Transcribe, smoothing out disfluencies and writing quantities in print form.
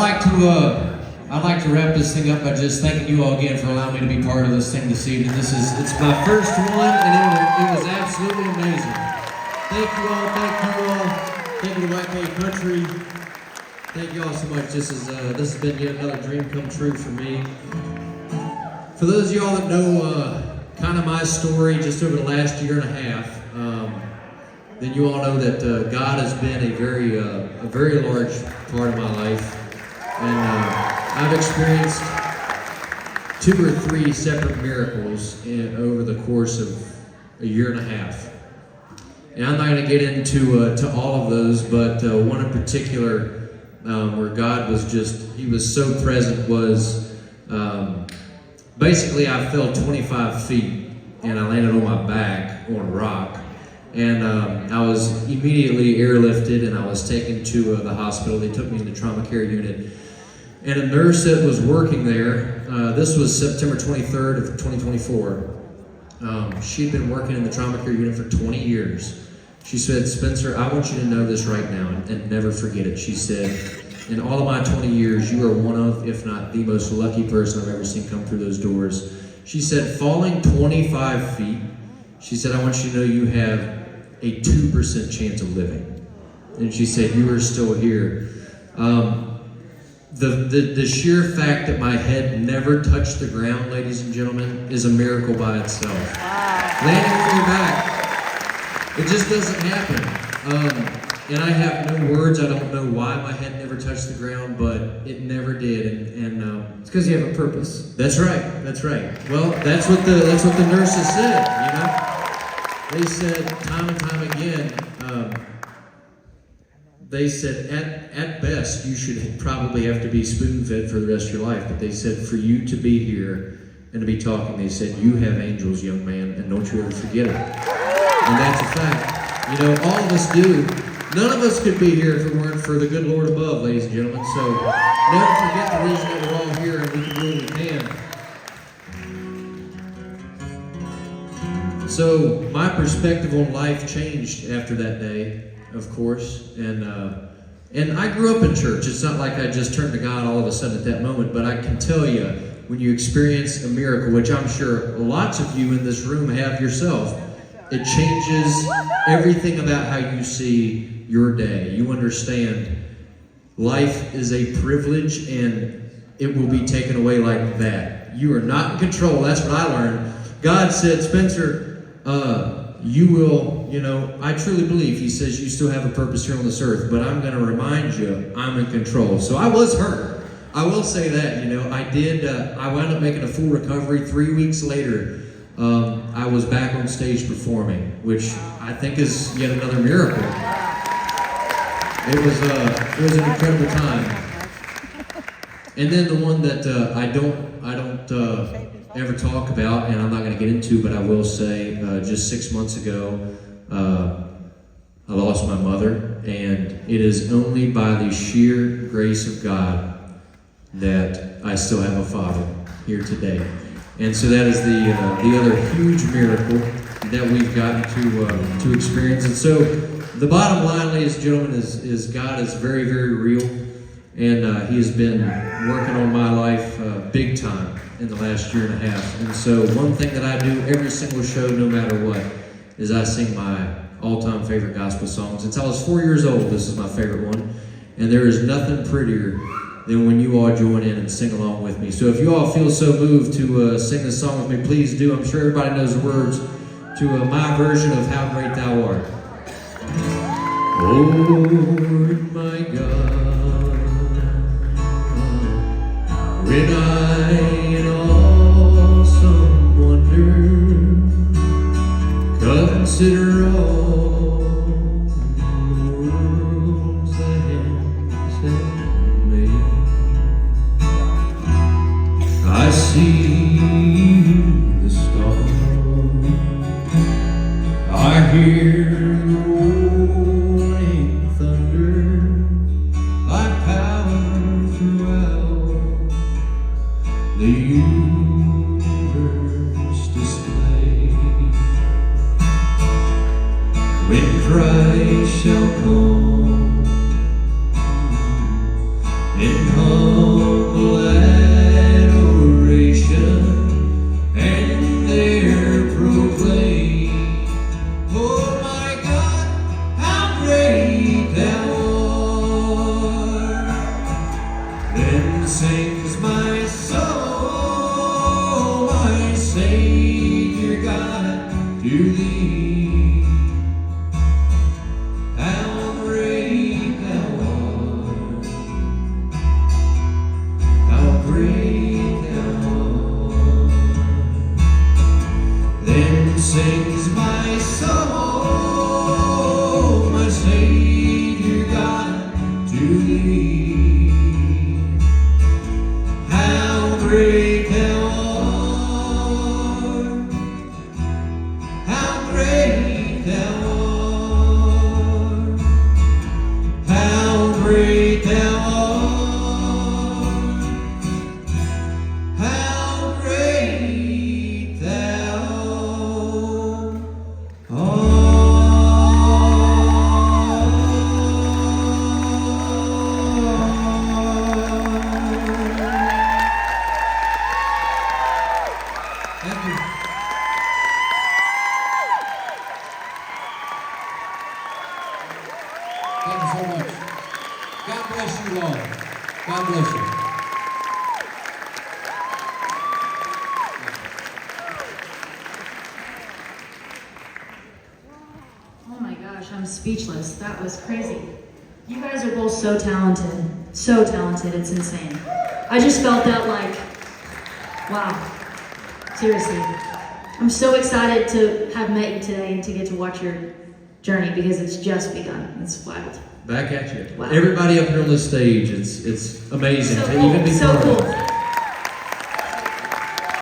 I'd like to wrap this thing up by just thanking you all again for allowing me to be part of this thing this evening. It's my first one, and it was absolutely amazing. Thank you all. Thank you to White Bay Country. Thank you all so much. This has been yet another dream come true for me. For those of y'all that know kind of my story just over the last year and a half, then you all know that God has been a very large part of my life, and I've experienced 2 or 3 separate miracles over the course of a year and a half. And I'm not going to get into to all of those, but one in particular where God was He was so present was basically I fell 25 feet and I landed on my back on a rock. And I was immediately airlifted and I was taken to the hospital. They took me in the trauma care unit. And a nurse that was working there, this was September 23rd of 2024. She'd been working in the trauma care unit for 20 years. She said, "Spencer, I want you to know this right now and never forget it." She said, "In all of my 20 years, you are one of, if not the most lucky person I've ever seen come through those doors." She said, "Falling 25 feet, she said, I want you to know you have a 2% chance of living." And she said, "You are still here." The sheer fact that my head never touched the ground, ladies and gentlemen, is a miracle by itself. Landing on your back, it just doesn't happen. And I have no words. I don't know why my head never touched the ground, but it never did. And it's because you have a purpose. That's right. Well, that's what the nurses said. You know, they said time and time again. They said, at best, you should probably have to be spoon-fed for the rest of your life. But they said, for you to be here and to be talking, they said, you have angels, young man, and don't you ever forget it. And that's a fact. You know, all of us do. None of us could be here if it weren't for the good Lord above, ladies and gentlemen. So never forget the reason that we're all here and we can do what we can. So my perspective on life changed after that day. Of course, and I grew up in church. It's not like I just turned to God all of a sudden at that moment, but I can tell you, when you experience a miracle, which I'm sure lots of you in this room have yourself, it changes everything about how you see your day. You understand life is a privilege and it will be taken away like that. You are not in control. That's what I learned. God said, "Spencer, you will, I truly believe," he says, "you still have a purpose here on this earth, but I'm going to remind you, I'm in control." So I was hurt. I will say that, I wound up making a full recovery. 3 weeks later, I was back on stage performing, which I think is yet another miracle. It was an incredible time. And then the one that I don't ever talk about, and I'm not going to get into, but I will say, just 6 months ago, I lost my mother, and it is only by the sheer grace of God that I still have a father here today. And so that is the other huge miracle that we've gotten to experience. And so the bottom line, ladies and gentlemen, is God is very, very real, and He has been working on my life big time in the last year and a half. And so one thing that I do every single show, no matter what, is I sing my all-time favorite gospel songs. Since I was 4 years old, this is my favorite one. And there is nothing prettier than when you all join in and sing along with me. So if you all feel so moved to sing this song with me, please do. I'm sure everybody knows the words to my version of How Great Thou Art. Lord, my God, when I in awesome wonder consider all the worlds thy hands have made, I see the stars, I hear the rolling thunder, thy power throughout the universe displayed. When Christ shall come and humble adoration, and there proclaim, oh my God, how great thou art. Then sings my soul, my Savior God, to thee. How great thou art, how great thou art. Then sings my soul, my Savior God, to thee. How great thou art, how great thou art, how great thou art, how great thou art. Thank you. Thank you so much. God bless you all. God bless you. Oh my gosh, I'm speechless. That was crazy. You guys are both so talented. So talented, it's insane. I just felt that like, wow. Seriously. I'm so excited to have met you today and to get to watch your journey because it's just begun. It's wild. Back at you. Wow. Everybody up here on this stage, it's amazing So to cool. even be So part of cool. it.